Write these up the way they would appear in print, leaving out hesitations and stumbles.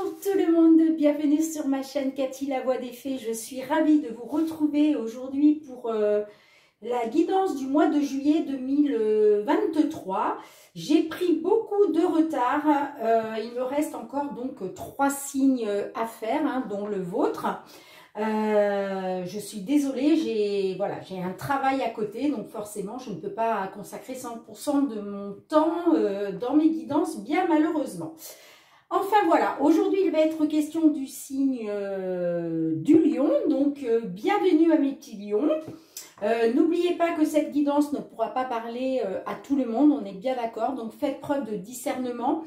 Bonjour tout le monde, bienvenue sur ma chaîne Cathy la voix des fées. Je suis ravie de vous retrouver aujourd'hui pour la guidance du mois de juillet 2023. J'ai pris beaucoup de retard, il me reste encore donc 3 signes à faire, hein, dont le vôtre. Je suis désolée, j'ai un travail à côté, donc forcément je ne peux pas consacrer 100% de mon temps dans mes guidances, bien malheureusement. Enfin voilà, aujourd'hui il va être question du signe du lion, donc bienvenue à mes petits lions. N'oubliez pas que cette guidance ne pourra pas parler à tout le monde, on est bien d'accord, donc faites preuve de discernement,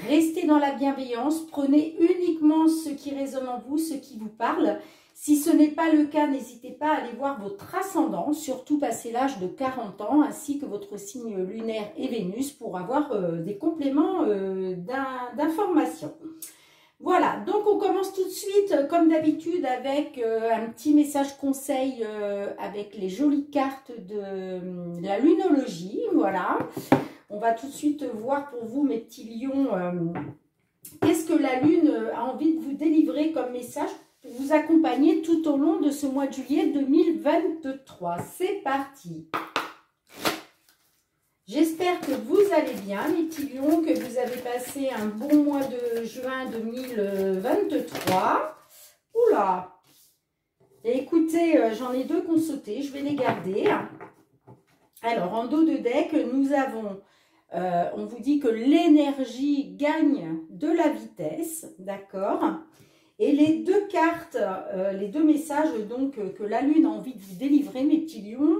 restez dans la bienveillance, prenez uniquement ce qui résonne en vous, ce qui vous parle. Si ce n'est pas le cas, n'hésitez pas à aller voir votre ascendant, surtout passé l'âge de 40 ans, ainsi que votre signe lunaire et Vénus pour avoir des compléments d'informations. Voilà, donc on commence tout de suite, comme d'habitude, avec un petit message conseil avec les jolies cartes de la lunologie. Voilà, on va tout de suite voir pour vous, mes petits lions, qu'est-ce que la lune a envie de vous délivrer comme message pour vous accompagner tout au long de ce mois de juillet 2023. C'est parti. J'espère que vous allez bien, mes petits lions, que vous avez passé un bon mois de juin 2023. Oula! Et écoutez, j'en ai 2 qui ont sauté, je vais les garder. Alors, en dos de deck, nous avons, on vous dit que l'énergie gagne de la vitesse, d'accord? Et les 2 cartes, les 2 messages donc que la lune a envie de vous délivrer, mes petits lions,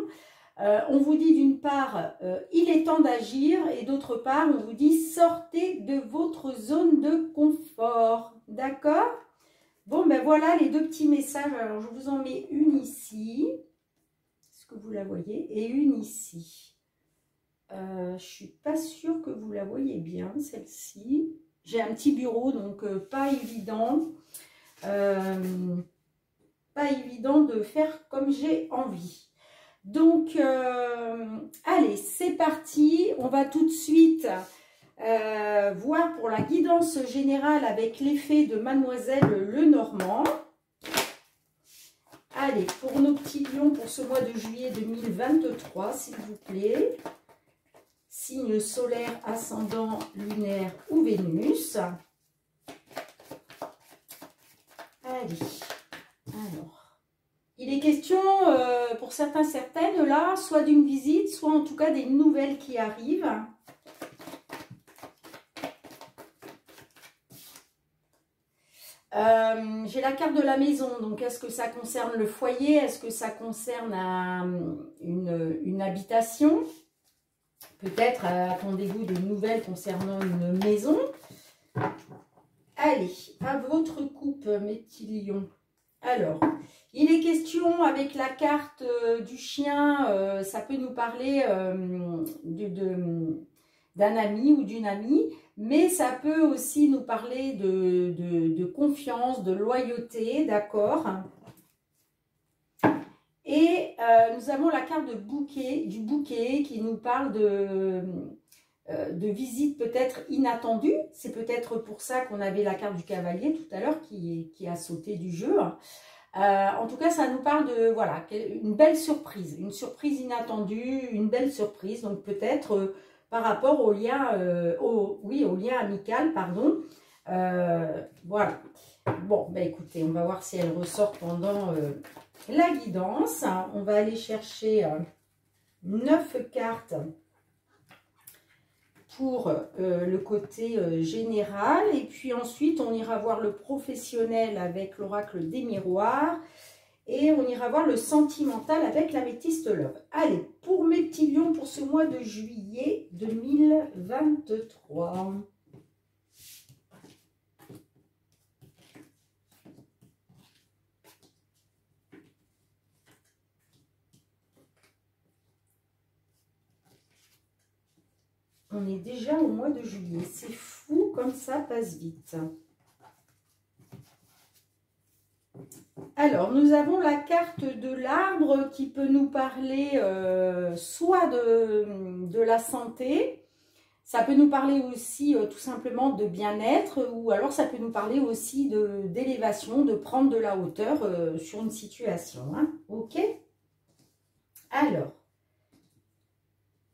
on vous dit d'une part, il est temps d'agir, et d'autre part, on vous dit, sortez de votre zone de confort. D'accord? Bon, ben voilà les 2 petits messages. Alors, je vous en mets une ici. Est-ce que vous la voyez? Et une ici. Je ne suis pas sûre que vous la voyez bien, celle-ci. J'ai un petit bureau, donc pas évident. Pas évident de faire comme j'ai envie. Donc, allez, c'est parti. On va tout de suite voir pour la guidance générale avec l'effet de Mademoiselle Lenormand. Allez, pour nos petits lions, pour ce mois de juillet 2023, s'il vous plaît. Signe solaire, ascendant, lunaire ou Vénus. Allez, alors. Il est question, pour certains, certaines, là, soit d'une visite, soit en tout cas des nouvelles qui arrivent. J'ai la carte de la maison, donc est-ce que ça concerne le foyer? Est-ce que ça concerne une habitation? Peut-être attendez-vous des nouvelles concernant une maison. Allez, à votre coupe, mes petits lions. Alors, il est question avec la carte du chien, ça peut nous parler d'un ami ou d'une amie, mais ça peut aussi nous parler de confiance, de loyauté, d'accord? Et nous avons la carte du bouquet qui nous parle de visite peut-être inattendue. C'est peut-être pour ça qu'on avait la carte du cavalier tout à l'heure qui a sauté du jeu. En tout cas, ça nous parle de, voilà, une belle surprise, une surprise inattendue, une belle surprise. Donc peut-être par rapport au lien, au lien amical, pardon. Voilà. Bon, ben écoutez, on va voir si elle ressort pendant la guidance. On va aller chercher 9 cartes pour le côté général, et puis ensuite on ira voir le professionnel avec l'oracle des miroirs, et on ira voir le sentimental avec l'améthyste love. Allez, pour mes petits lions pour ce mois de juillet 2023. On est déjà au mois de juillet. C'est fou comme ça passe vite. Alors, nous avons la carte de l'arbre qui peut nous parler soit de la santé, Ça peut nous parler aussi tout simplement de bien-être, ou alors ça peut nous parler aussi d'élévation, de prendre de la hauteur sur une situation. Hein. Ok? Alors,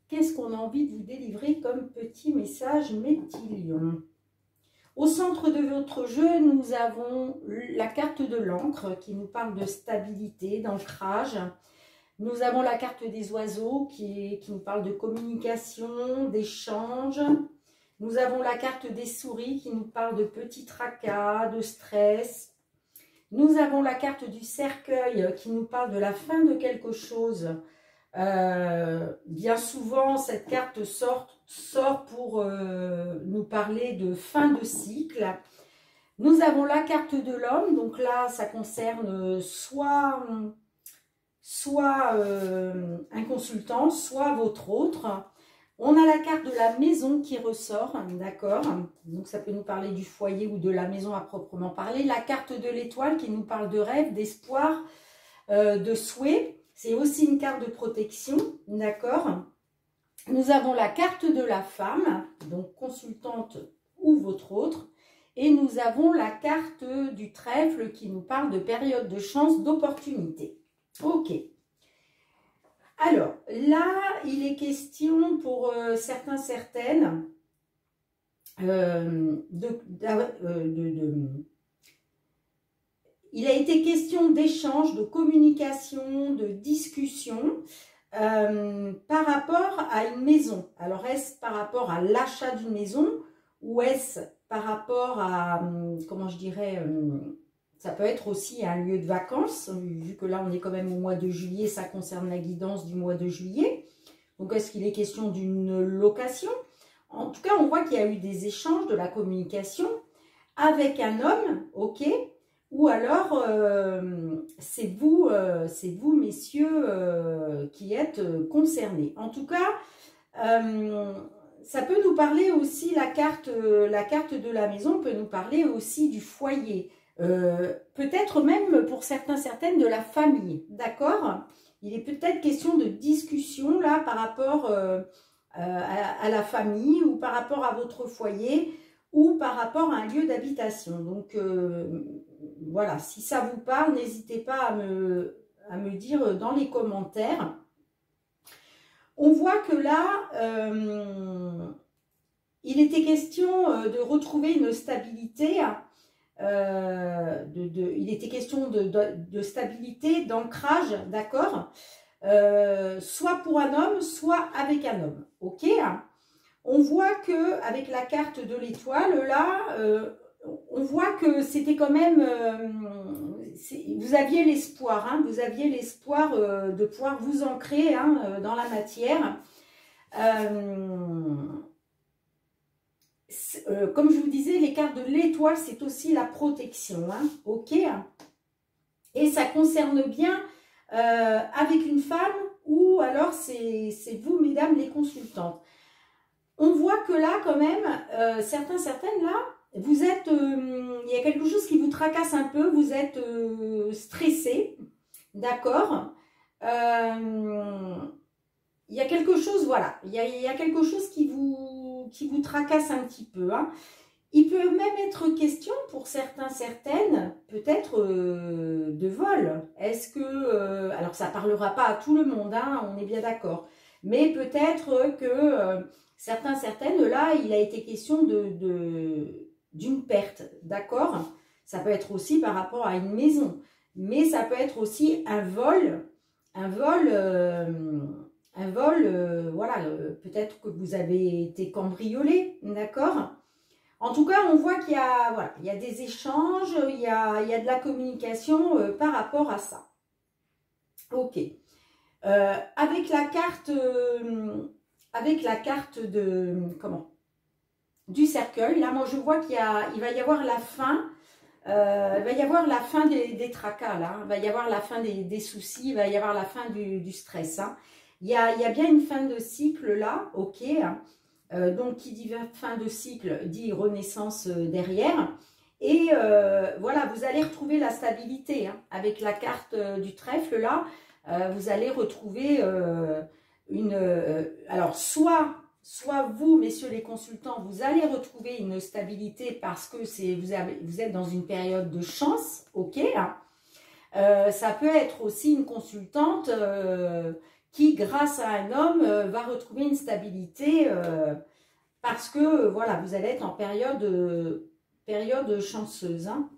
qu'est-ce qu'on a envie de vous délivrer comme petit message, mes petits lions? Au centre de votre jeu, nous avons la carte de l'encre qui nous parle de stabilité, d'ancrage. Nous avons la carte des oiseaux qui nous parle de communication, d'échange. Nous avons la carte des souris qui nous parle de petits tracas, de stress. Nous avons la carte du cercueil qui nous parle de la fin de quelque chose. Bien souvent, cette carte sort pour nous parler de fin de cycle. Nous avons la carte de l'homme, donc là, ça concerne soit un consultant, soit votre autre. On a la carte de la maison qui ressort, d'accord? Donc ça peut nous parler du foyer ou de la maison à proprement parler. La carte de l'étoile qui nous parle de rêve, d'espoir, de souhait. C'est aussi une carte de protection, d'accord? Nous avons la carte de la femme, donc consultante ou votre autre. Et nous avons la carte du trèfle qui nous parle de période de chance, d'opportunité. Ok. Alors, là, il est question pour certains, certaines il a été question d'échange, de communication, de discussion par rapport à une maison. Alors, est-ce par rapport à l'achat d'une maison ou est-ce par rapport à, comment je dirais, ça peut être aussi un lieu de vacances, vu que là, on est quand même au mois de juillet, ça concerne la guidance du mois de juillet. Donc, est-ce qu'il est question d'une location? En tout cas, on voit qu'il y a eu des échanges, de la communication avec un homme, ok? Ou alors, c'est vous, messieurs, qui êtes concernés. En tout cas, ça peut nous parler aussi, la carte de la maison peut nous parler aussi du foyer. Peut-être même pour certains, certaines de la famille, d'accord? Il est peut-être question de discussion là par rapport à la famille ou par rapport à votre foyer ou par rapport à un lieu d'habitation. Donc voilà, si ça vous parle, n'hésitez pas à me dire dans les commentaires. On voit que là, il était question de retrouver une stabilité. Il était question de stabilité, d'ancrage, d'accord, soit pour un homme, soit avec un homme, ok. On voit que avec la carte de l'étoile, là, on voit que c'était quand même, vous aviez l'espoir, hein, vous aviez l'espoir de pouvoir vous ancrer hein, dans la matière. Comme je vous disais, les cartes de l'étoile, c'est aussi la protection, hein, ok. Et ça concerne bien avec une femme ou alors c'est vous, mesdames, les consultantes. On voit que là, quand même, certaines, là, vous êtes, il y a quelque chose qui vous tracasse un peu, vous êtes stressé, d'accord. Il y a quelque chose, voilà, il y a quelque chose qui vous tracasse un petit peu. Hein. Il peut même être question pour certains, certaines, peut-être de vol. Est-ce que, alors ça ne parlera pas à tout le monde, hein, on est bien d'accord, mais peut-être que certains, certaines, là, il a été question d'une perte, d'accord? Ça peut être aussi par rapport à une maison, mais ça peut être aussi un vol, voilà, peut-être que vous avez été cambriolé, d'accord? En tout cas, on voit qu'il y a, voilà, il y a des échanges, il y a de la communication par rapport à ça. Ok. Avec la carte de, du cercueil, là, moi, je vois qu'il va y avoir la fin. Il va y avoir la fin des tracas, là. Il va y avoir la fin des soucis, il va y avoir la fin du stress. Hein. Il y a bien une fin de cycle, là, ok. Donc, qui dit fin de cycle, dit renaissance derrière. Et voilà, vous allez retrouver la stabilité. Hein. Avec la carte du trèfle, là, vous allez retrouver alors, soit soit vous, messieurs les consultants, vous allez retrouver une stabilité parce que vous êtes dans une période de chance, ok, hein. Ça peut être aussi une consultante qui, grâce à un homme, va retrouver une stabilité parce que, voilà, vous allez être en période chanceuse, hein.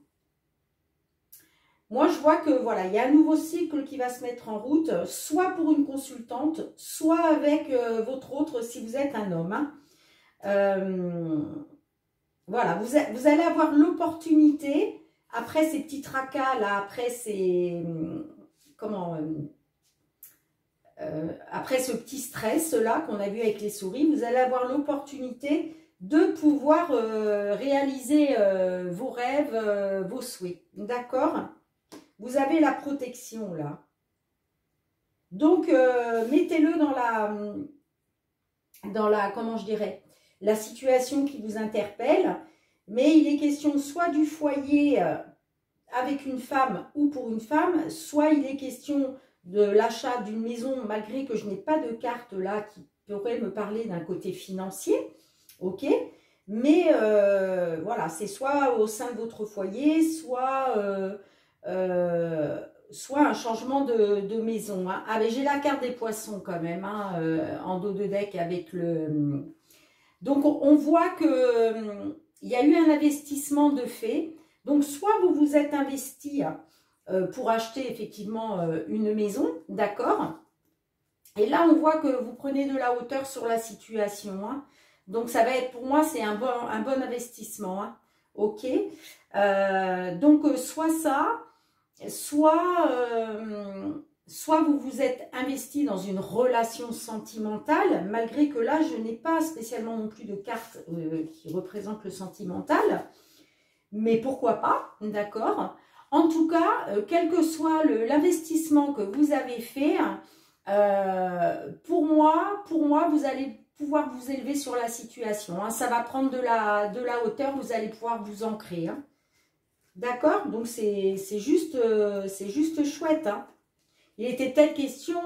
Moi, je vois que, voilà, il y a un nouveau cycle qui va se mettre en route, soit pour une consultante, soit avec votre autre, si vous êtes un homme, hein. Voilà, vous allez avoir l'opportunité, après ces petits tracas, là, après ces... Comment après ce petit stress-là qu'on a vu avec les souris, vous allez avoir l'opportunité de pouvoir réaliser vos rêves, vos souhaits. D'accord ? Vous avez la protection là. Donc, mettez-le dans la, comment je dirais, la situation qui vous interpelle. Mais il est question soit du foyer avec une femme ou pour une femme, soit il est question de l'achat d'une maison, malgré que je n'ai pas de carte là qui pourrait me parler d'un côté financier. Ok ? Mais voilà, c'est soit au sein de votre foyer, soit un changement de maison, hein. Ah, mais j'ai la carte des poissons quand même, hein, en dos de deck avec le... Donc, on voit que il y a eu un investissement de fait. Donc, soit vous vous êtes investi pour acheter effectivement une maison, d'accord? Et là, on voit que vous prenez de la hauteur sur la situation, hein. Donc, ça va être, pour moi, c'est un bon investissement, hein. Ok? Donc, soit ça, soit vous vous êtes investi dans une relation sentimentale, malgré que là, je n'ai pas spécialement non plus de carte qui représente le sentimental, mais pourquoi pas, d'accord? En tout cas, quel que soit l'investissement que vous avez fait, pour moi, vous allez pouvoir vous élever sur la situation, hein. Ça va prendre de la hauteur, vous allez pouvoir vous ancrer, hein. D'accord? Donc, c'est juste chouette, hein. Il était peut-être question,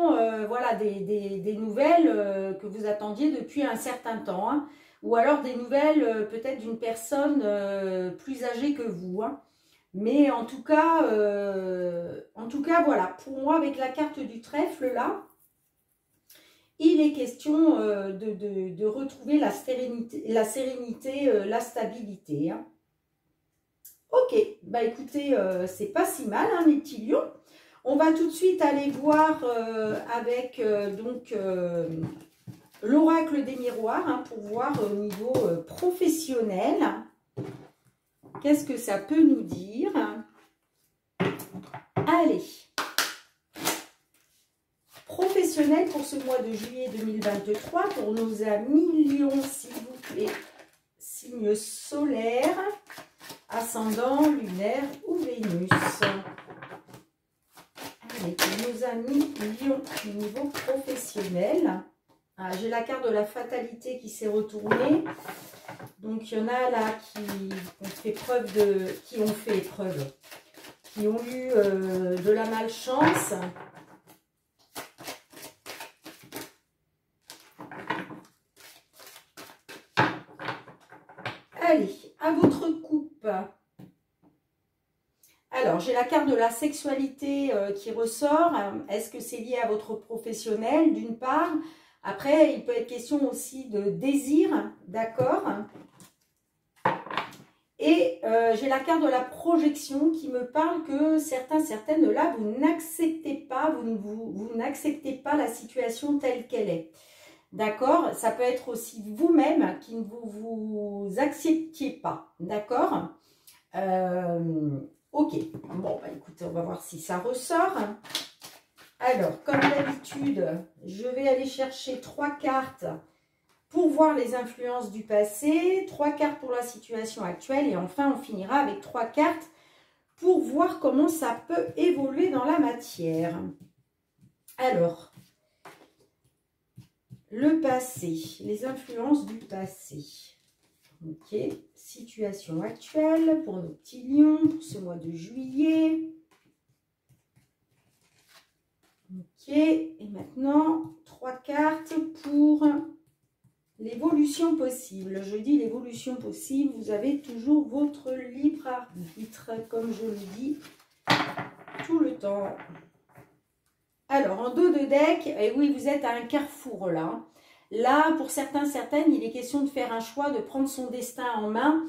voilà, des nouvelles que vous attendiez depuis un certain temps, hein. Ou alors des nouvelles peut-être d'une personne plus âgée que vous, hein. Mais en tout cas, voilà, pour moi, avec la carte du trèfle, là, il est question de retrouver la sérénité, la stabilité, hein. Ok, bah écoutez, c'est pas si mal, hein, mes petits lions. On va tout de suite aller voir avec l'oracle des miroirs, hein, pour voir au niveau professionnel. Qu'est-ce que ça peut nous dire? Allez. Professionnel pour ce mois de juillet 2023, pour nos amis lions, s'il vous plaît. Signe solaire, ascendant, lunaire ou Vénus. Allez, pour nos amis lions au niveau professionnel. Ah, j'ai la carte de la fatalité qui s'est retournée. Donc, il y en a là qui ont fait épreuve, qui ont eu de la malchance. Allez, à votre coupe. Alors, j'ai la carte de la sexualité qui ressort. Est-ce que c'est lié à votre professionnel, d'une part? Après, il peut être question aussi de désir, d'accord? Et j'ai la carte de la projection qui me parle que certaines là, vous n'acceptez pas, vous n'acceptez pas la situation telle qu'elle est. D'accord? Ça peut être aussi vous-même qui ne vous acceptiez pas. D'accord? Ok. Bon, bah écoutez, on va voir si ça ressort. Alors, comme d'habitude, je vais aller chercher 3 cartes pour voir les influences du passé, 3 cartes pour la situation actuelle et enfin, on finira avec 3 cartes pour voir comment ça peut évoluer dans la matière. Alors, le passé, les influences du passé. Ok, situation actuelle pour nos petits lions pour ce mois de juillet. Ok, et maintenant 3 cartes pour L'évolution possible. Je dis l'évolution possible. Vous avez toujours votre libre arbitre, comme je le dis tout le temps. Alors, en dos de deck, et oui, vous êtes à un carrefour là. Là, pour certains, certaines, il est question de faire un choix, de prendre son destin en main.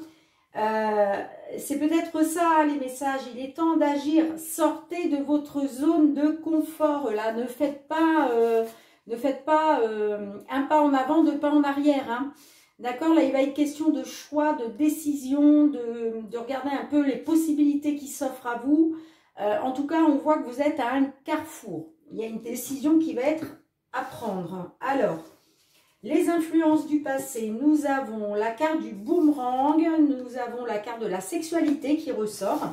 C'est peut-être ça les messages. Il est temps d'agir. Sortez de votre zone de confort là. Ne faites pas un pas en avant, deux pas en arrière. Hein. D'accord? Là, il va être question de choix, de décision, de regarder un peu les possibilités qui s'offrent à vous. En tout cas, on voit que vous êtes à un carrefour. Il y a une décision qui va être à prendre. Alors, les influences du passé, nous avons la carte du boomerang, nous avons la carte de la sexualité qui ressort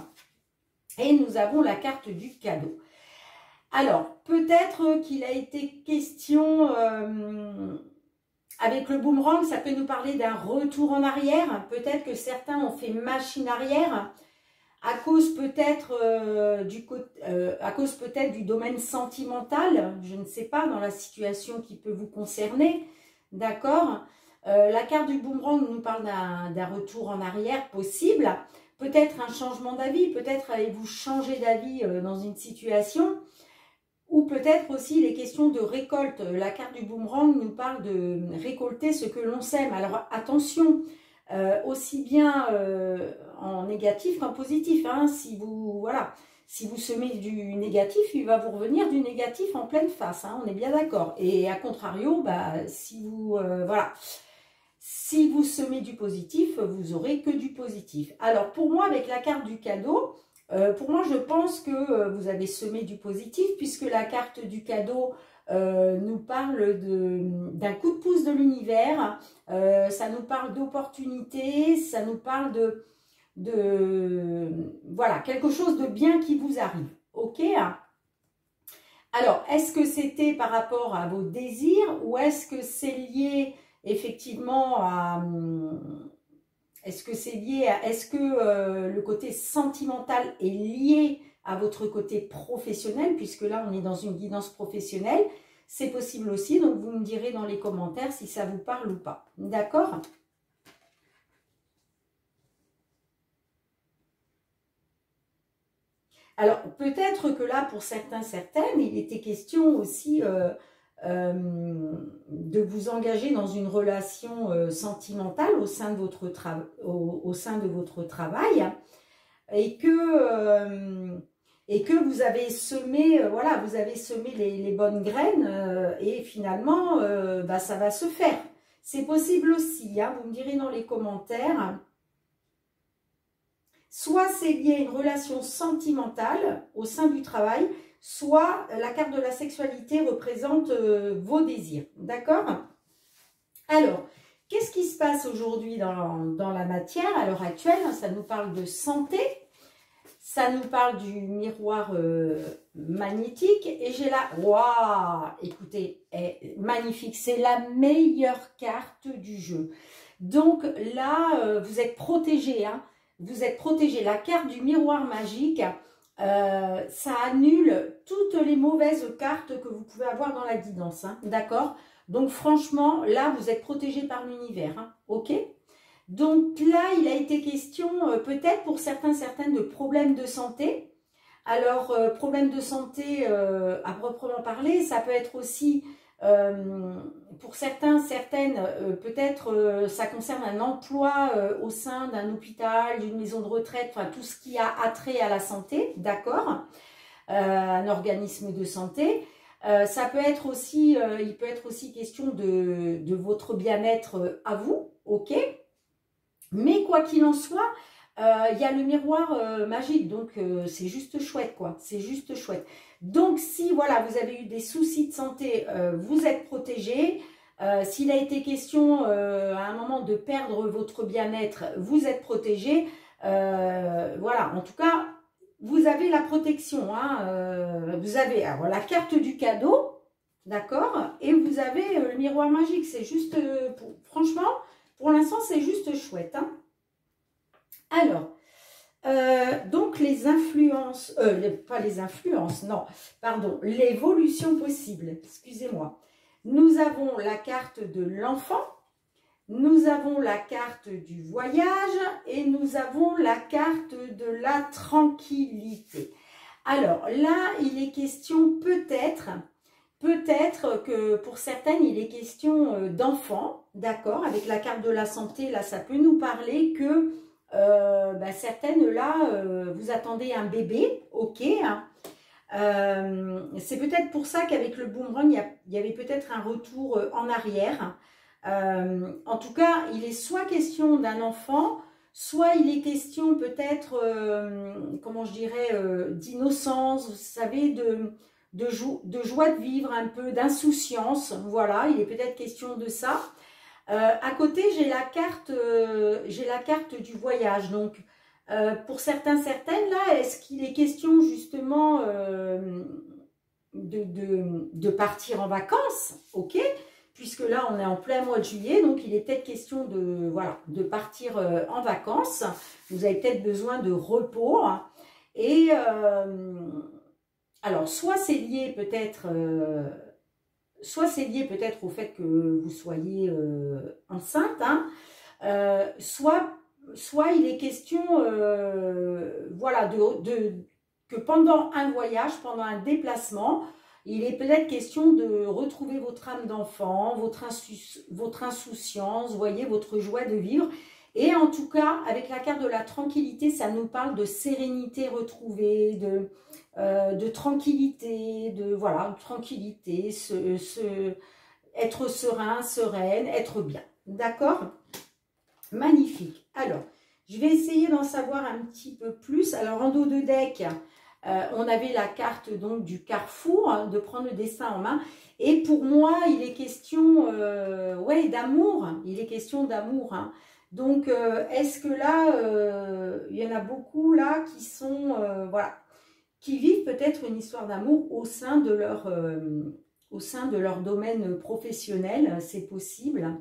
et nous avons la carte du cadeau. Alors, peut-être qu'il a été question, avec le boomerang, ça peut nous parler d'un retour en arrière. Peut-être que certains ont fait machine arrière à cause peut-être du domaine sentimental, je ne sais pas, dans la situation qui peut vous concerner. D'accord. La carte du boomerang nous parle d'un retour en arrière possible. Peut-être un changement d'avis. Peut-être allez-vous changer d'avis dans une situation. Ou peut-être aussi les questions de récolte. La carte du boomerang nous parle de récolter ce que l'on sème. Alors attention, aussi bien en négatif qu'en positif. Hein. Si vous semez du négatif, il va vous revenir du négatif en pleine face, hein, on est bien d'accord. Et à contrario, si vous semez du positif, vous aurez que du positif. Alors pour moi, avec la carte du cadeau, pour moi je pense que vous avez semé du positif, puisque la carte du cadeau nous parle d'un coup de pouce de l'univers, ça nous parle d'opportunité, ça nous parle voilà, quelque chose de bien qui vous arrive. Ok? Alors, est-ce que c'était par rapport à vos désirs ou est-ce que c'est lié effectivement à... Est-ce que le côté sentimental est lié à votre côté professionnel, puisque là, on est dans une guidance professionnelle? C'est possible aussi, donc vous me direz dans les commentaires si ça vous parle ou pas. D'accord? Alors, peut-être que là, pour certains, certaines, il était question aussi de vous engager dans une relation sentimentale au sein de votre travail et que vous avez semé, voilà, vous avez semé les bonnes graines et finalement, ça va se faire. C'est possible aussi, hein, vous me direz dans les commentaires. Soit c'est lié à une relation sentimentale au sein du travail, soit la carte de la sexualité représente vos désirs. D'accord? Alors, qu'est-ce qui se passe aujourd'hui dans la matière à l'heure actuelle? Ça nous parle de santé, ça nous parle du miroir magnétique et j'ai là, waouh, écoutez, magnifique, c'est la meilleure carte du jeu. Donc là, vous êtes protégé, hein. Vous êtes protégé. La carte du miroir magique, ça annule toutes les mauvaises cartes que vous pouvez avoir dans la guidance. Hein, d'accord? Donc franchement, là, vous êtes protégé par l'univers. Hein, ok? Donc là, il a été question, peut-être pour certains, certaines, de problèmes de santé. Alors, problèmes de santé à proprement parler, ça peut être aussi... pour certains, certaines, peut-être ça concerne un emploi au sein d'un hôpital, d'une maison de retraite, enfin tout ce qui a attrait à la santé, d'accord, un organisme de santé. Ça peut être aussi, il peut être aussi question de votre bien-être à vous, ok. Mais quoi qu'il en soit, il y a le miroir magique, donc c'est juste chouette, quoi. C'est juste chouette. Donc, si voilà, vous avez eu des soucis de santé, vous êtes protégé. S'il a été question à un moment de perdre votre bien-être, vous êtes protégé. Voilà, en tout cas, vous avez la protection. Hein, vous avez alors, la carte du cadeau, d'accord, et vous avez le miroir magique. C'est juste, franchement, pour l'instant, c'est juste chouette. Hein. Alors, donc les influences, pas les influences, non, pardon, l'évolution possible, excusez-moi. Nous avons la carte de l'enfant, nous avons la carte du voyage et nous avons la carte de la tranquillité. Alors là, il est question peut-être que pour certaines, il est question d'enfants, d'accord? Avec la carte de la santé, là, ça peut nous parler que certaines, là, vous attendez un bébé, ok, hein. C'est peut-être pour ça qu'avec le boomerang, il y avait peut-être un retour en arrière. En tout cas, il est soit question d'un enfant, soit il est question peut-être, comment je dirais, d'innocence, vous savez, de joie de vivre un peu, d'insouciance. Voilà, il est peut-être question de ça. À côté, j'ai la carte du voyage. Donc, pour certaines, là, est-ce qu'il est question justement de partir en vacances? Ok, puisque là, on est en plein mois de juillet, donc il est peut-être question de, voilà, de partir en vacances. Vous avez peut-être besoin de repos. Hein. Et alors, soit c'est lié peut-être au fait que vous soyez enceinte, hein, soit il est question voilà, que pendant un voyage, pendant un déplacement, il est peut-être question de retrouver votre âme d'enfant, votre insouciance, vous voyez, votre joie de vivre. Et en tout cas, avec la carte de la tranquillité, ça nous parle de sérénité retrouvée, de tranquillité, voilà, tranquillité, être serein, sereine, être bien. D'accord? Magnifique. Alors, je vais essayer d'en savoir un petit peu plus. Alors, en dos de deck, on avait la carte donc du carrefour, hein, de prendre le destin en main. Et pour moi, il est question ouais, d'amour. Il est question d'amour. Hein. Donc, est-ce que là, il y en a beaucoup là qui sont, voilà, qui vivent peut-être une histoire d'amour au sein de leur domaine professionnel, c'est possible.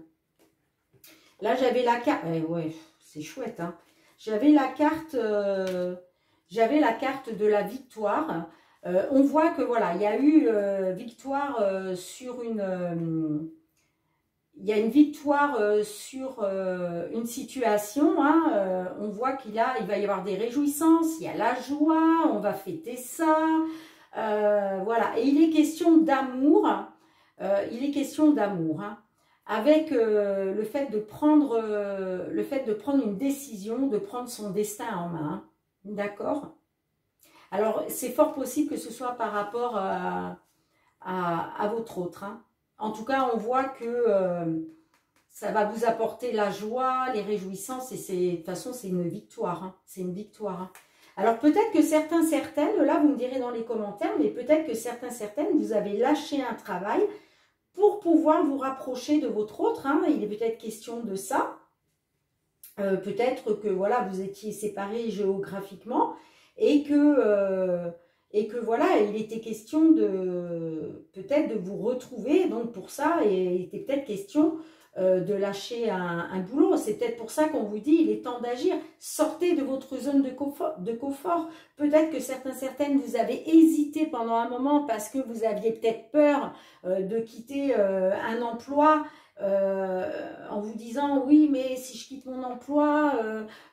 Là, j'avais la carte, ouais, c'est chouette, hein. J'avais la carte de la victoire. On voit que voilà, il y a eu victoire sur une... il y a une victoire sur une situation, hein, on voit il va y avoir des réjouissances, il y a la joie, on va fêter ça, voilà. Et il est question d'amour, hein, avec le fait de prendre une décision, de prendre son destin en main, hein, d'accord? Alors, c'est fort possible que ce soit par rapport à votre autre, hein. En tout cas, on voit que ça va vous apporter la joie, les réjouissances, et de toute façon, c'est une victoire. Hein, c'est une victoire. Hein. Alors, peut-être que certaines, là, vous me direz dans les commentaires, mais peut-être que certaines, vous avez lâché un travail pour pouvoir vous rapprocher de votre autre. Hein, il est peut-être question de ça. Peut-être que, voilà, vous étiez séparés géographiquement et que voilà, il était question peut-être de vous retrouver, donc pour ça, il était peut-être question de lâcher un boulot. C'est peut-être pour ça qu'on vous dit, il est temps d'agir. Sortez de votre zone de confort. Peut-être que certaines, vous avez hésité pendant un moment parce que vous aviez peut-être peur de quitter un emploi, en vous disant oui, mais si je quitte mon emploi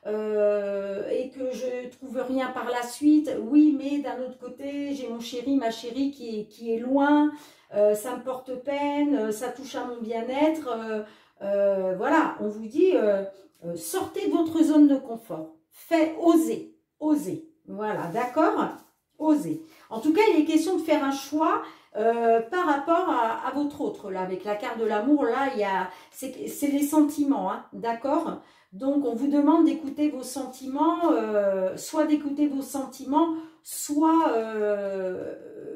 et que je trouve rien par la suite, oui, mais d'un autre côté j'ai mon chéri, ma chérie qui est loin, ça me porte peine, ça touche à mon bien-être, voilà, on vous dit sortez de votre zone de confort, osez, voilà, d'accord, osez. En tout cas, il est question de faire un choix par rapport à votre autre, là, avec la carte de l'amour, là, c'est les sentiments, hein, d'accord? Donc, on vous demande d'écouter vos sentiments, soit d'écouter vos sentiments, soit,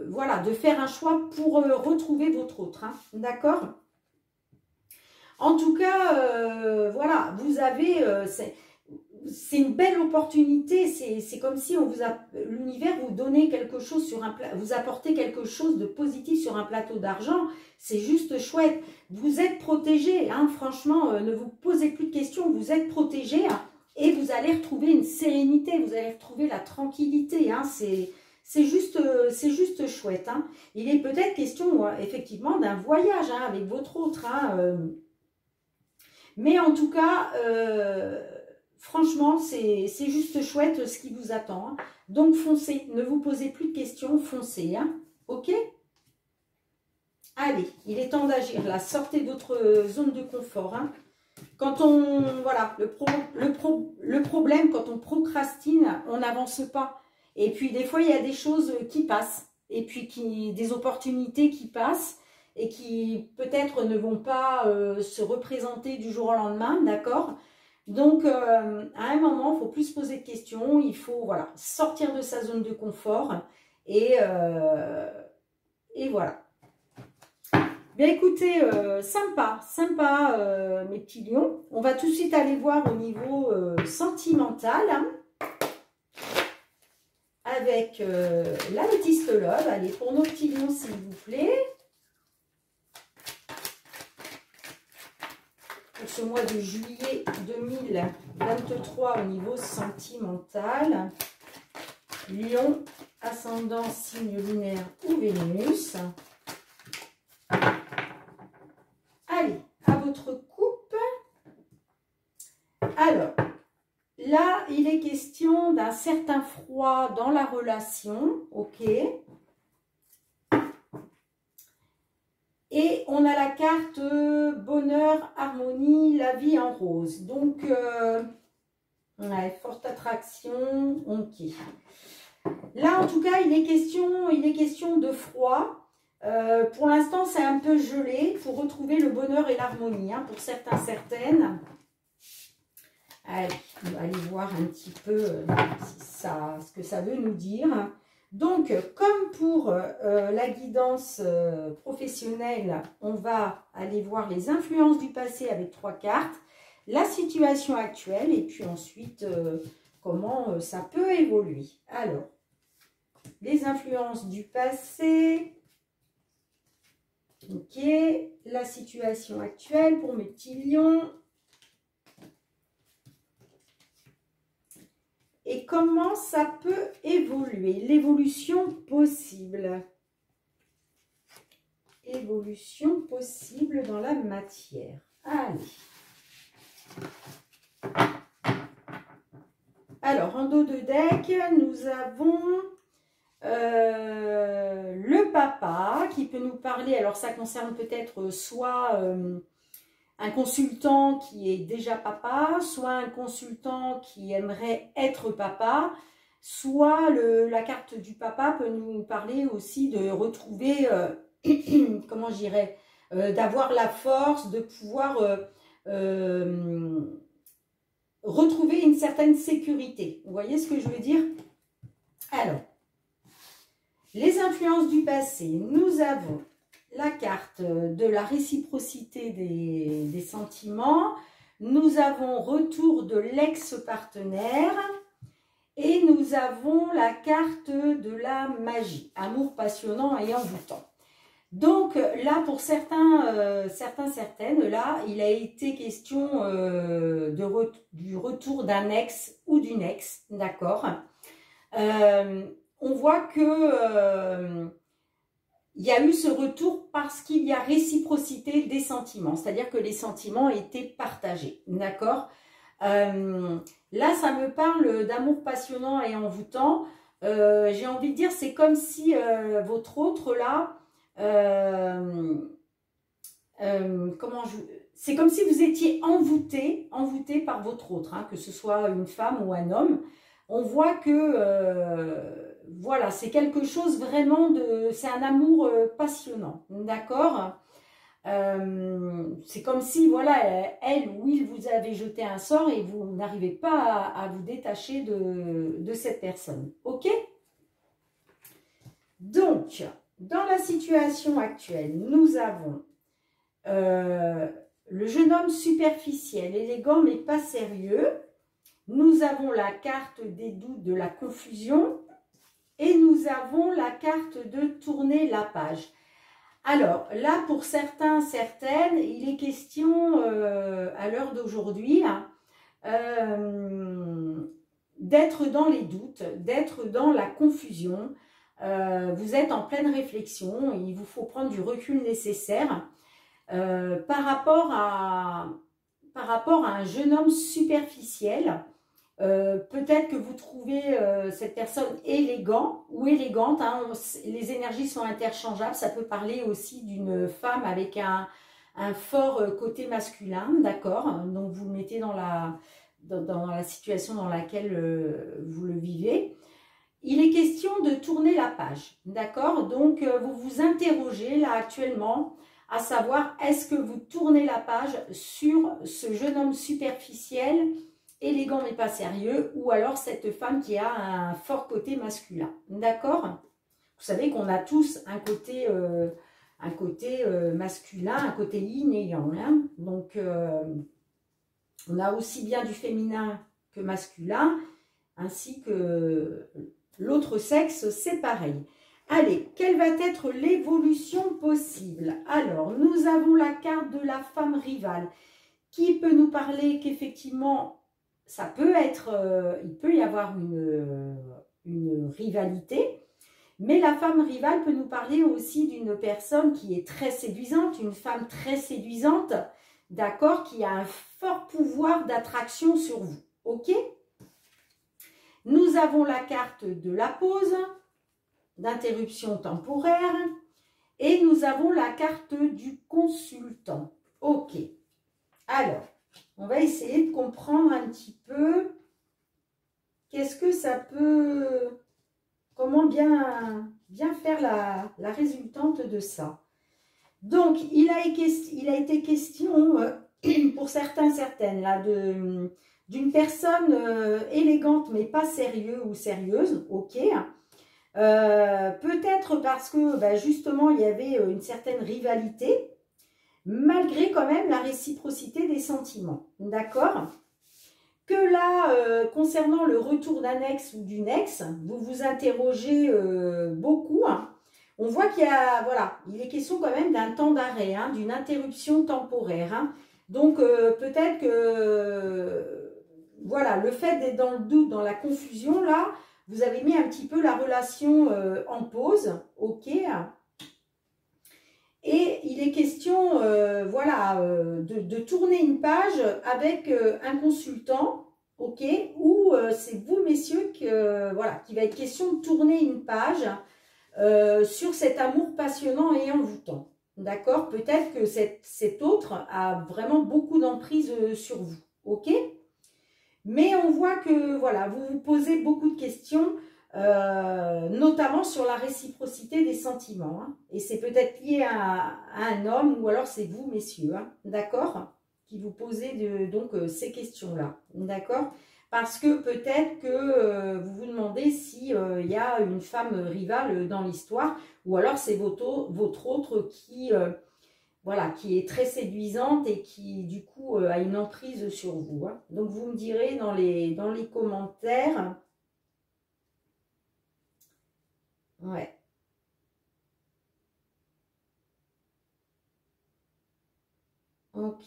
voilà, de faire un choix pour retrouver votre autre, hein, d'accord? En tout cas, voilà, vous avez... c'est une belle opportunité, c'est comme si l'univers vous donnait quelque chose vous apportait quelque chose de positif sur un plateau d'argent. C'est juste chouette. Vous êtes protégé, hein, franchement, ne vous posez plus de questions, vous êtes protégé, hein, et vous allez retrouver une sérénité, vous allez retrouver la tranquillité, hein, c'est juste chouette. Hein. Il est peut-être question, effectivement, d'un voyage, hein, avec votre autre, hein, Mais en tout cas, franchement, c'est juste chouette ce qui vous attend. Hein. Donc, foncez. Ne vous posez plus de questions. Foncez. Hein. OK? Allez, il est temps d'agir. Là, sortez de votre zone de confort. Hein. Quand on... Voilà, le problème, quand on procrastine, on n'avance pas. Et puis, des fois, il y a des choses qui passent. Et puis, des opportunités qui passent. Et qui, peut-être, ne vont pas se représenter du jour au lendemain. D'accord ? Donc, à un moment, il ne faut plus se poser de questions. Il faut, voilà, sortir de sa zone de confort. Et voilà. Bien écoutez, sympa, mes petits lions. On va tout de suite aller voir au niveau sentimental. Hein, avec l'améthyste love. Allez, pour nos petits lions, s'il vous plaît. Pour ce mois de juillet 2023 au niveau sentimental. Lion, ascendant, signe lunaire ou Vénus. Allez, à votre coupe. Alors, là, il est question d'un certain froid dans la relation, ok. Et on a la carte bonheur, harmonie, la vie en rose. Donc, ouais, forte attraction, ok. Là, en tout cas, il est question de froid. Pour l'instant, c'est un peu gelé pour retrouver le bonheur et l'harmonie, hein, pour certains, certaines. Allez, on va aller voir un petit peu ce que ça veut nous dire. Donc, comme pour la guidance professionnelle, on va aller voir les influences du passé avec 3 cartes, la situation actuelle et puis ensuite, comment ça peut évoluer. Alors, les influences du passé... Ok, la situation actuelle pour mes petits lions. Et comment ça peut évoluer? L'évolution possible. Évolution possible dans la matière. Allez. Alors, en dos de deck, nous avons... le papa qui peut nous parler, alors ça concerne peut-être soit un consultant qui est déjà papa, soit un consultant qui aimerait être papa, soit la carte du papa peut nous parler aussi de retrouver, comment je dirais, d'avoir la force de pouvoir retrouver une certaine sécurité. Vous voyez ce que je veux dire? Alors, les influences du passé, nous avons la carte de la réciprocité des sentiments, nous avons retour de l'ex-partenaire et nous avons la carte de la magie, amour passionnant et envoûtant. Donc là, pour certaines, là, il a été question du retour d'un ex ou d'une ex, d'accord. On voit que il y a eu ce retour parce qu'il y a réciprocité des sentiments, c'est-à-dire que les sentiments étaient partagés, d'accord. Là, ça me parle d'amour passionnant et envoûtant. J'ai envie de dire, c'est comme si votre autre là, c'est comme si vous étiez envoûté par votre autre, hein, que ce soit une femme ou un homme. On voit que voilà, c'est quelque chose vraiment c'est un amour passionnant, d'accord. C'est comme si, voilà, elle ou il vous avait jeté un sort et vous n'arrivez pas à vous détacher de cette personne, ok. Donc, dans la situation actuelle, nous avons le jeune homme superficiel, élégant mais pas sérieux. Nous avons la carte des doutes, de la confusion. Et nous avons la carte de tourner la page. Alors, là, pour certains, certaines, il est question, à l'heure d'aujourd'hui, d'être dans les doutes, d'être dans la confusion. Vous êtes en pleine réflexion, il vous faut prendre du recul nécessaire par rapport par rapport à un jeune homme superficiel. Peut-être que vous trouvez cette personne élégant ou élégante, hein, les énergies sont interchangeables, ça peut parler aussi d'une femme avec un fort côté masculin, d'accord? Donc vous le mettez dans la situation dans laquelle vous le vivez. Il est question de tourner la page, d'accord? Donc vous vous interrogez là actuellement à savoir est-ce que vous tournez la page sur ce jeune homme superficiel, élégant mais pas sérieux, ou alors cette femme qui a un fort côté masculin, d'accord? Vous savez qu'on a tous un côté masculin, un côté yin et yang, hein? Donc on a aussi bien du féminin que masculin, ainsi que l'autre sexe, c'est pareil. Allez, quelle va être l'évolution possible? Alors, nous avons la carte de la femme rivale, qui peut nous parler qu'effectivement, ça peut être, il peut y avoir une rivalité, mais la femme rivale peut nous parler aussi d'une personne qui est très séduisante, une femme très séduisante, d'accord, qui a un fort pouvoir d'attraction sur vous, ok? Nous avons la carte de la pause, d'interruption temporaire, et nous avons la carte du consultant. Ok. Alors, on va essayer de comprendre un petit peu qu'est-ce que ça peut, comment bien faire la résultante de ça. Donc, il a été question, pour certains, certaines, là, d'une personne élégante mais pas sérieux ou sérieuse, ok. Peut-être parce que justement il y avait une certaine rivalité, malgré quand même la réciprocité des sentiments, d'accord? Que là, concernant le retour d'un ex ou d'une ex, vous vous interrogez beaucoup, hein. On voit qu'il y a, voilà, il est question quand même d'un temps d'arrêt, hein, d'une interruption temporaire, hein. Donc peut-être que voilà, le fait d'être dans le doute, dans la confusion là, vous avez mis un petit peu la relation en pause, ok. Et il est question, voilà, de tourner une page avec un consultant, ok. Ou c'est vous, messieurs, voilà, qui va être question de tourner une page sur cet amour passionnant et envoûtant, d'accord. Peut-être que cet autre a vraiment beaucoup d'emprise sur vous, ok. Mais on voit que voilà, vous vous posez beaucoup de questions, notamment sur la réciprocité des sentiments, hein. Et c'est peut-être lié à un homme ou alors c'est vous, messieurs, hein, d'accord, qui vous posez donc ces questions-là, d'accord. Parce que peut-être que vous vous demandez s'il y a une femme rivale dans l'histoire, ou alors c'est votre autre qui... voilà, qui est très séduisante et qui, du coup, a une emprise sur vous, hein. Donc, vous me direz dans les commentaires. Ouais. Ok.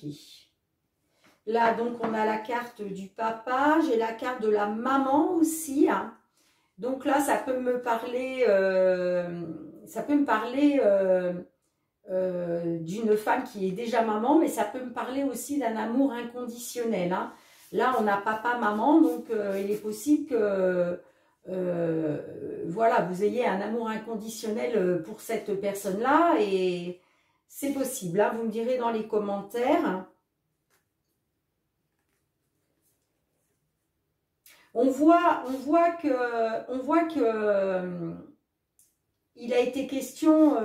Là, donc, on a la carte du papa. J'ai la carte de la maman aussi, hein. Donc là, ça peut me parler... d'une femme qui est déjà maman, mais ça peut me parler aussi d'un amour inconditionnel, hein. Là, on a papa, maman, donc il est possible que voilà, vous ayez un amour inconditionnel pour cette personne-là, et c'est possible, hein, vous me direz dans les commentaires. On voit que il a été question...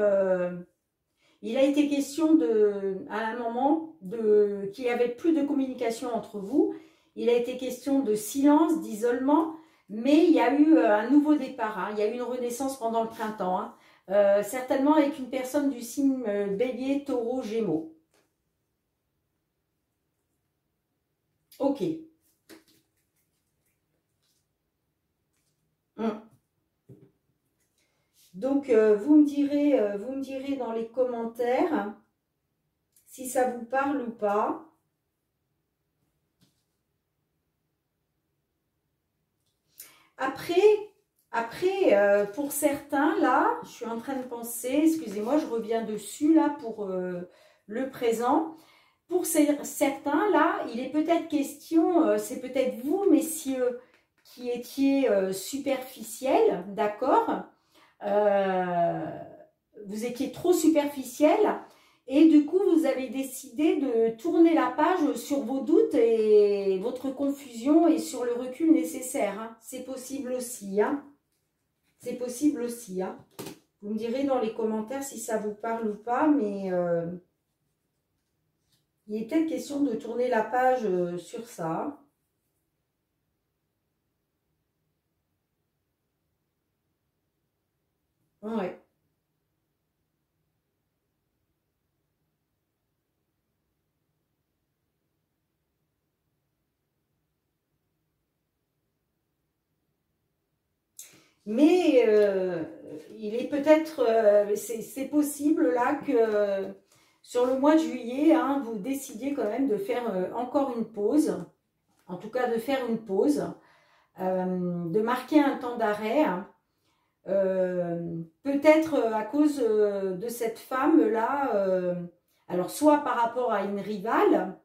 il a été question à un moment qu'il n'y avait plus de communication entre vous. Il a été question de silence, d'isolement, mais il y a eu un nouveau départ, hein. Il y a eu une renaissance pendant le printemps, hein. Certainement avec une personne du signe Bélier, Taureau, Gémeaux. Ok. Donc, vous me direz dans les commentaires si ça vous parle ou pas. Après, pour certains, là, je suis en train de penser, excusez-moi, je reviens dessus, là, pour le présent. pour certains, là, il est peut-être question, c'est peut-être vous, messieurs, qui étiez superficiels, d'accord? Vous étiez trop superficiel et du coup, vous avez décidé de tourner la page sur vos doutes et votre confusion et sur le recul nécessaire. Hein. C'est possible aussi. Hein. C'est possible aussi. Hein. Vous me direz dans les commentaires si ça vous parle ou pas, mais il est peut-être question de tourner la page sur ça. Ouais. Mais il est peut-être, c'est possible là que sur le mois de juillet, hein, vous décidiez quand même de faire encore une pause, en tout cas de faire une pause, de marquer un temps d'arrêt, hein. Peut-être à cause de cette femme-là, alors soit par rapport à une rivale,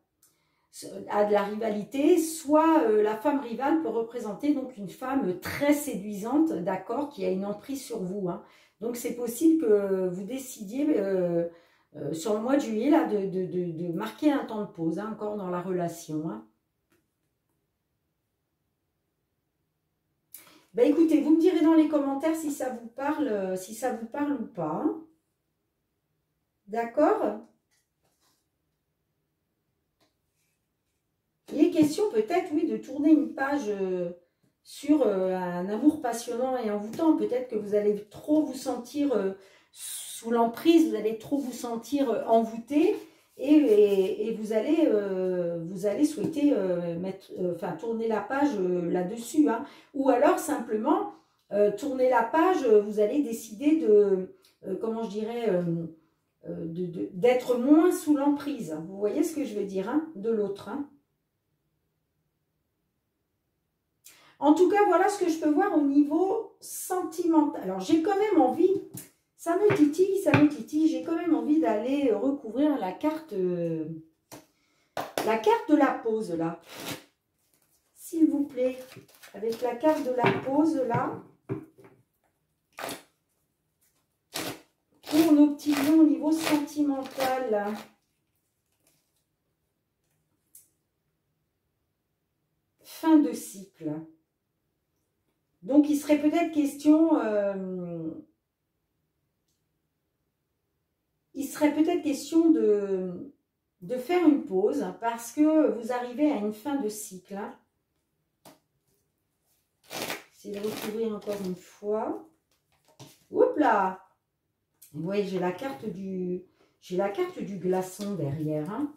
à de la rivalité, soit la femme rivale peut représenter donc une femme très séduisante, d'accord, qui a une emprise sur vous. Hein. Donc c'est possible que vous décidiez sur le mois de juillet là, de marquer un temps de pause, hein, encore dans la relation. Hein. Ben écoutez, vous me direz dans les commentaires si ça vous parle ou pas. Hein. D'accord ? Il est question peut-être, oui, de tourner une page sur un amour passionnant et envoûtant. Peut-être que vous allez trop vous sentir sous l'emprise, vous allez trop vous sentir envoûté et vous allez souhaiter tourner la page là-dessus. Hein. Ou alors simplement tourner la page, vous allez décider de, comment je dirais, d'être moins sous l'emprise. Vous voyez ce que je veux dire, hein, de l'autre. Hein. En tout cas, voilà ce que je peux voir au niveau sentimental. Alors, j'ai quand même envie, ça me titille, j'ai quand même envie d'aller recouvrir la carte de la pause, là. S'il vous plaît, avec la carte de la pause, là. Pour nos petits lions au niveau sentimental, là. Fin de cycle. Donc, il serait peut-être question, de faire une pause parce que vous arrivez à une fin de cycle. Hein. Essayez de recouvrir encore une fois. Oups là! Vous voyez, j'ai la carte du glaçon derrière. Hein.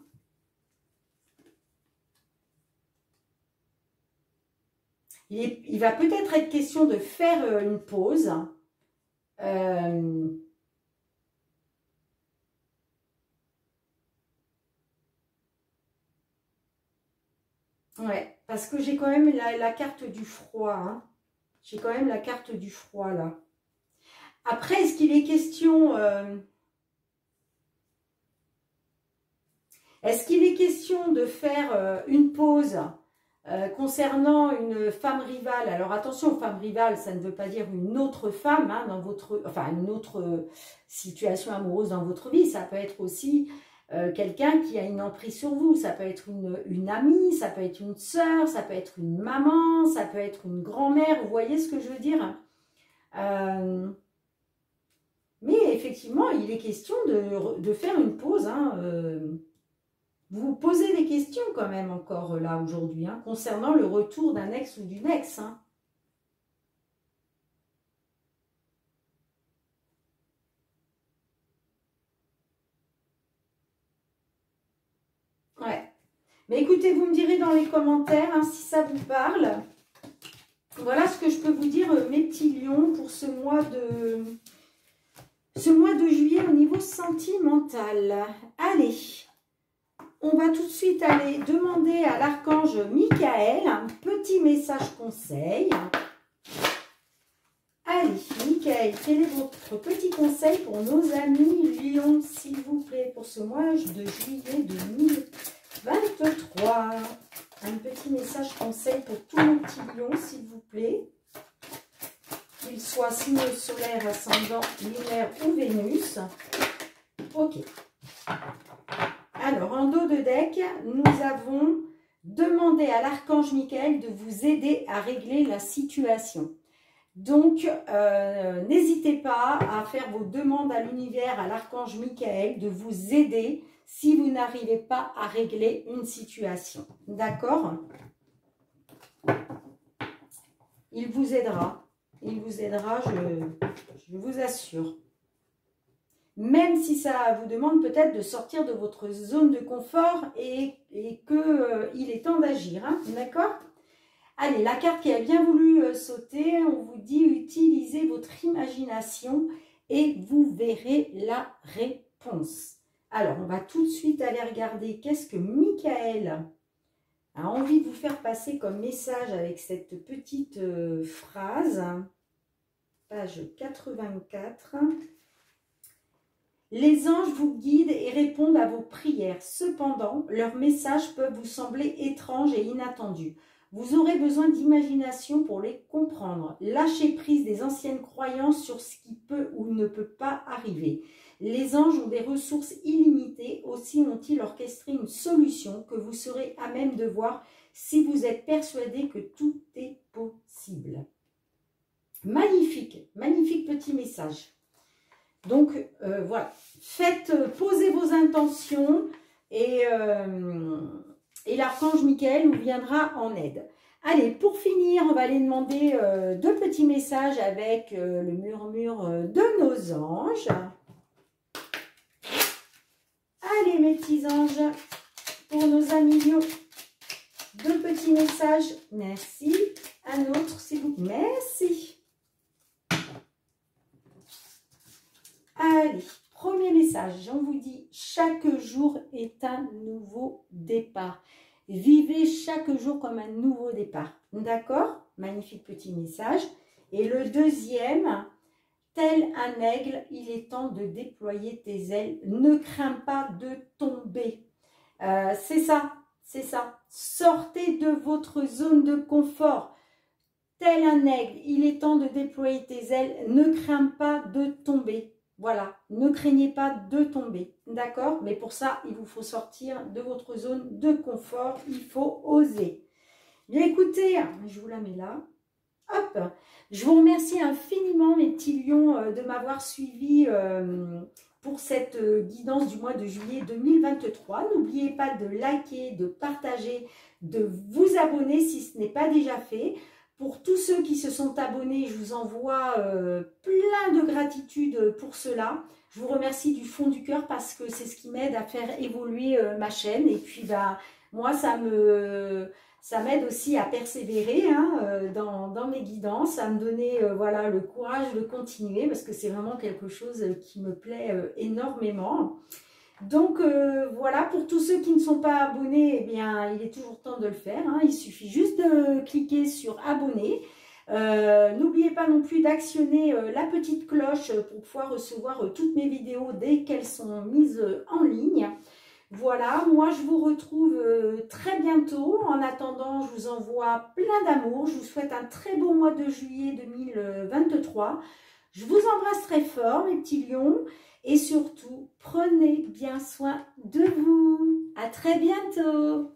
Il va peut-être être question de faire une pause. Ouais, parce que j'ai quand même la carte du froid. Hein. J'ai quand même la carte du froid là. Après, est-ce qu'il est question... est-ce qu'il est question de faire une pause concernant une femme rivale? Alors attention, femme rivale, ça ne veut pas dire une autre femme hein, dans votre, enfin une autre situation amoureuse dans votre vie. Ça peut être aussi quelqu'un qui a une emprise sur vous. Ça peut être une amie, ça peut être une sœur, ça peut être une maman, ça peut être une grand-mère. Vous voyez ce que je veux dire? Mais effectivement, il est question de faire une pause. Hein, vous vous posez des questions quand même encore là aujourd'hui, hein, concernant le retour d'un ex ou d'une ex. Hein. Ouais. Mais écoutez, vous me direz dans les commentaires hein, si ça vous parle. Voilà ce que je peux vous dire, mes petits lions, pour ce mois de juillet au niveau sentimental. Allez. On va tout de suite aller demander à l'archange Michael un petit message conseil. Allez, Michael. conseil, quel est votre petit conseil pour nos amis Lions, s'il vous plaît, pour ce mois de juillet 2023? Un petit message conseil pour tous nos petits lions, s'il vous plaît. Qu'ils soient signe solaire, ascendant, lunaire ou Vénus. Ok. Alors, en dos de deck, nous avons demandé à l'archange Michael de vous aider à régler la situation. Donc, n'hésitez pas à faire vos demandes à l'univers, à l'archange Michael, de vous aider si vous n'arrivez pas à régler une situation. D'accord? Il vous aidera. Il vous aidera, je vous assure. Même si ça vous demande peut-être de sortir de votre zone de confort et qu'il est temps d'agir. Hein, d'accord? Allez, la carte qui a bien voulu sauter, on vous dit utilisez votre imagination et vous verrez la réponse. Alors, on va tout de suite aller regarder qu'est-ce que Michael a envie de vous faire passer comme message avec cette petite phrase. Page 84. Les anges vous guident et répondent à vos prières. Cependant, leurs messages peuvent vous sembler étranges et inattendus. Vous aurez besoin d'imagination pour les comprendre. Lâchez prise des anciennes croyances sur ce qui peut ou ne peut pas arriver. Les anges ont des ressources illimitées, aussi ont-ils orchestré une solution que vous serez à même de voir si vous êtes persuadé que tout est possible. Magnifique, magnifique petit message. Donc voilà, posez vos intentions et l'archange Michael vous viendra en aide. Allez, pour finir, on va aller demander deux petits messages avec le murmure de nos anges. Allez, mes petits anges, pour nos amis lions, deux petits messages. Merci. Un autre, s'il vous plaît. Merci. Allez, premier message. On vous dit, chaque jour est un nouveau départ. Vivez chaque jour comme un nouveau départ. D'accord? Magnifique petit message. Et le deuxième... Tel un aigle, il est temps de déployer tes ailes. Ne crains pas de tomber. C'est ça, c'est ça. Sortez de votre zone de confort. Tel un aigle, il est temps de déployer tes ailes. Ne crains pas de tomber. Voilà, ne craignez pas de tomber. D'accord? Mais pour ça, il vous faut sortir de votre zone de confort. Il faut oser. Bien écoutez, je vous la mets là. Hop, je vous remercie infiniment mes petits lions de m'avoir suivi pour cette guidance du mois de juillet 2023. N'oubliez pas de liker, de partager, de vous abonner si ce n'est pas déjà fait. Pour tous ceux qui se sont abonnés, je vous envoie plein de gratitude pour cela. Je vous remercie du fond du cœur parce que c'est ce qui m'aide à faire évoluer ma chaîne. Et puis, bah, moi, ça m'aide aussi à persévérer dans mes guidances, à me donner voilà, le courage de continuer parce que c'est vraiment quelque chose qui me plaît énormément. Donc voilà, pour tous ceux qui ne sont pas abonnés, eh bien, il est toujours temps de le faire. Hein. Il suffit juste de cliquer sur abonner. N'oubliez pas non plus d'actionner la petite cloche pour pouvoir recevoir toutes mes vidéos dès qu'elles sont mises en ligne. Voilà, moi je vous retrouve très bientôt. En attendant, je vous envoie plein d'amour. Je vous souhaite un très beau mois de juillet 2023. Je vous embrasse très fort, mes petits lions. Et surtout, prenez bien soin de vous. À très bientôt.